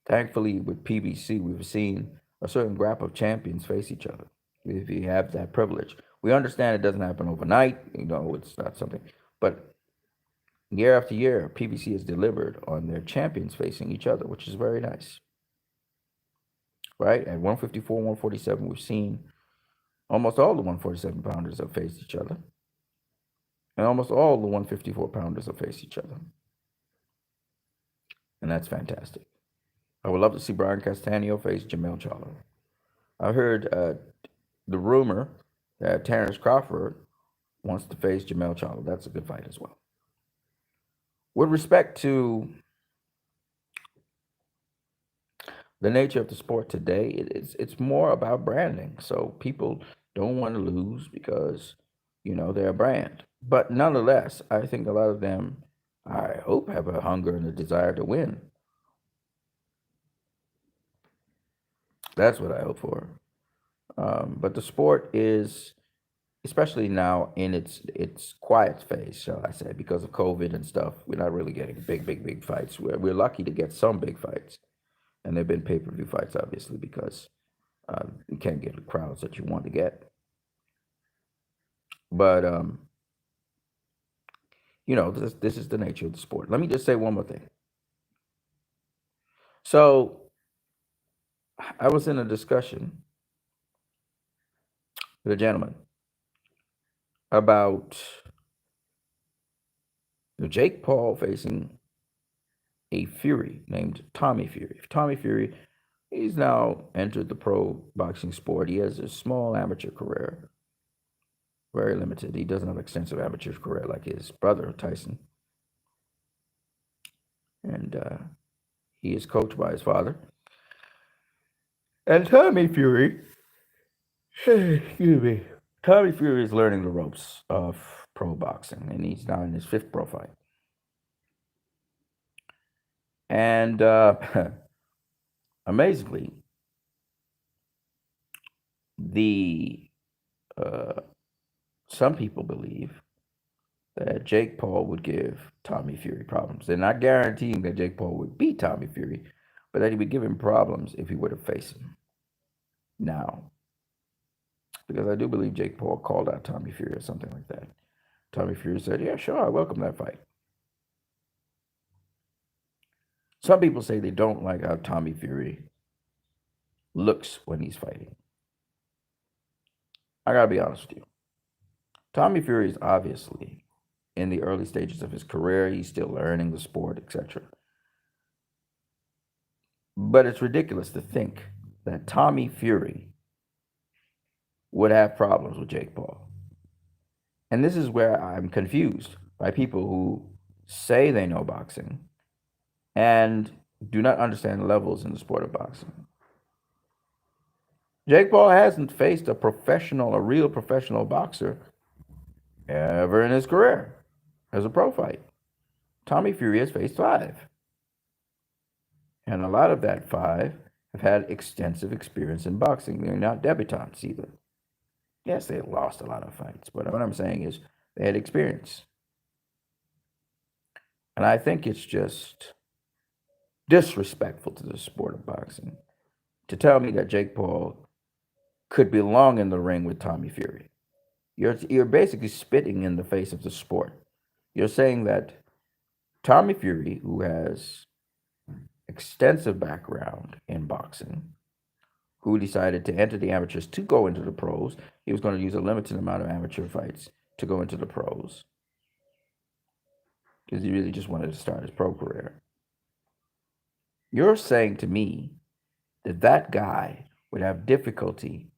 Thankfully, with PBC, we've seen a certain group of champions face each other. If you have that privilege, we understand it doesn't happen overnight. It's not something. But year after year, PBC has delivered on their champions facing each other, which is very nice. Right? At 154, 147, we've seen almost all the 147 pounders have faced each other. And almost all the 154 pounders have faced each other. And that's fantastic. I would love to see Brian Castaño face Jamel Charlo. I heard the rumor that Terrence Crawford wants to face Jamel Charlo. That's a good fight as well. With respect to the nature of the sport today, it's more about branding. So people don't want to lose because, they're a brand. But nonetheless, I think a lot of them I hope have a hunger and a desire to win. That's what I hope for. But the sport is, especially now in its quiet phase, shall I say, because of COVID and stuff. We're not really getting big fights. We're lucky to get some big fights, and they've been pay-per-view fights, obviously, because you can't get the crowds that you want to get. But this is the nature of the sport. Let me just say one more thing. So I was in a discussion with a gentleman about Jake Paul facing a Fury named Tommy Fury. Tommy Fury, he's now entered the pro boxing sport. He has a small amateur career, very limited. He doesn't have extensive amateur career like his brother Tyson, and he is coached by his father. And Tommy Fury, excuse me, Tommy Fury is learning the ropes of pro boxing, and he's now in his fifth pro fight. And amazingly, some people believe that Jake Paul would give Tommy Fury problems. They're not guaranteeing that Jake Paul would beat Tommy Fury, but that he would give him problems if he were to face him now. Because I do believe Jake Paul called out Tommy Fury or something like that. Tommy Fury said, yeah, sure, I welcome that fight. Some people say they don't like how Tommy Fury looks when he's fighting. I gotta be honest with you. Tommy Fury is obviously in the early stages of his career. He's still learning the sport, etc. But it's ridiculous to think that Tommy Fury would have problems with Jake Paul. And this is where I'm confused by people who say they know boxing and do not understand levels in the sport of boxing. Jake Paul hasn't faced a real professional boxer ever in his career as a pro fight. Tommy Fury has faced 5. And a lot of that 5 have had extensive experience in boxing. They're not debutantes either. Yes, they lost a lot of fights, but what I'm saying is they had experience. And I think it's just disrespectful to the sport of boxing to tell me that Jake Paul could belong in the ring with Tommy Fury. You're basically spitting in the face of the sport. You're saying that Tommy Fury, who has extensive background in boxing, who decided to enter the amateurs to go into the pros, he was going to use a limited amount of amateur fights to go into the pros because he really just wanted to start his pro career. You're saying to me that that guy would have difficulty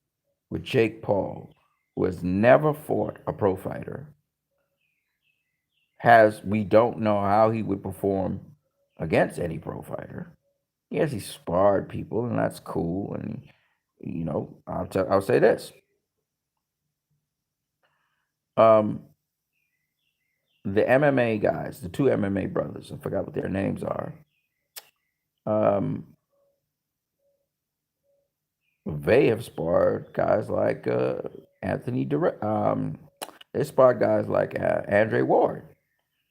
with Jake Paul, who has never fought a pro fighter, we don't know how he would perform against any pro fighter. Yes, he sparred people, and that's cool. And I'll say this: the MMA guys, the 2 MMA brothers, I forgot what their names are. They have sparred guys like Anthony. They sparred guys like Andre Ward,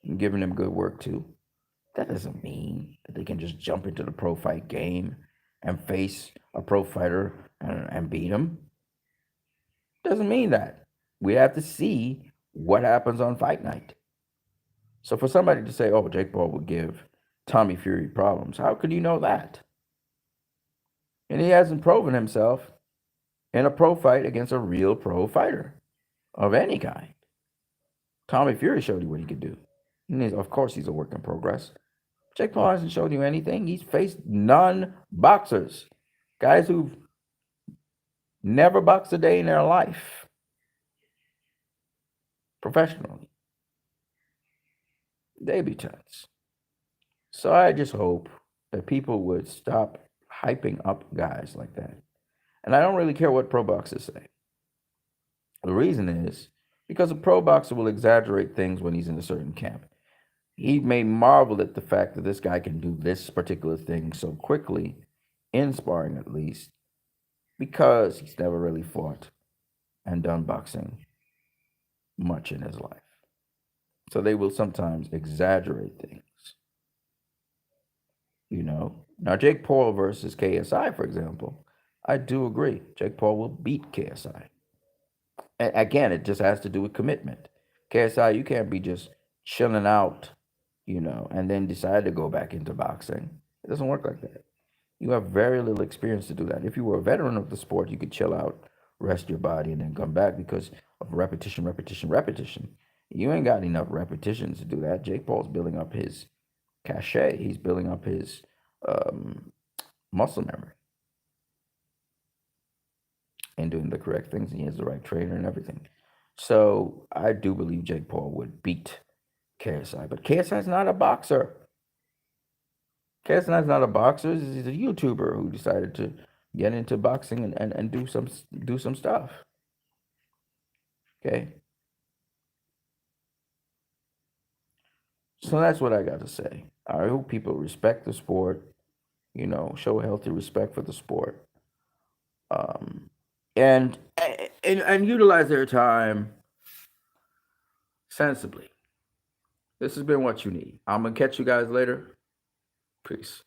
and giving them good work too. That doesn't mean that they can just jump into the pro fight game and face a pro fighter and beat him. Doesn't mean that. We have to see what happens on fight night. So for somebody to say, oh, Jake Paul would give Tommy Fury problems, how could you know that? And he hasn't proven himself in a pro fight against a real pro fighter of any kind. Tommy Fury showed you what he could do. And of course, he's a work in progress. Jake Paul hasn't shown you anything. He's faced non-boxers, guys who've never boxed a day in their life professionally. Debutants. So I just hope that people would stop hyping up guys like that. And I don't really care what pro boxers say. The reason is because a pro boxer will exaggerate things when he's in a certain camp. he may marvel at the fact that this guy can do this particular thing so quickly, in sparring at least, because he's never really fought and done boxing much in his life. So they will sometimes exaggerate things. Now Jake Paul versus KSI, for example, I do agree. Jake Paul will beat KSI. And again, it just has to do with commitment. KSI, you can't be just chilling out, and then decide to go back into boxing. It doesn't work like that. You have very little experience to do that. If you were a veteran of the sport, you could chill out, rest your body, and then come back because of repetition, repetition, repetition. You ain't got enough repetitions to do that. Jake Paul's building up his cachet. He's building up his muscle memory and doing the correct things. He has the right trainer and everything. So I do believe Jake Paul would beat KSI, but KSI is not a boxer. KSI is not a boxer. He's a YouTuber who decided to get into boxing and do some stuff. Okay. So that's what I got to say. I hope people respect the sport, show healthy respect for the sport, and utilize their time sensibly. This has been What You Need. I'm gonna catch you guys later. Peace.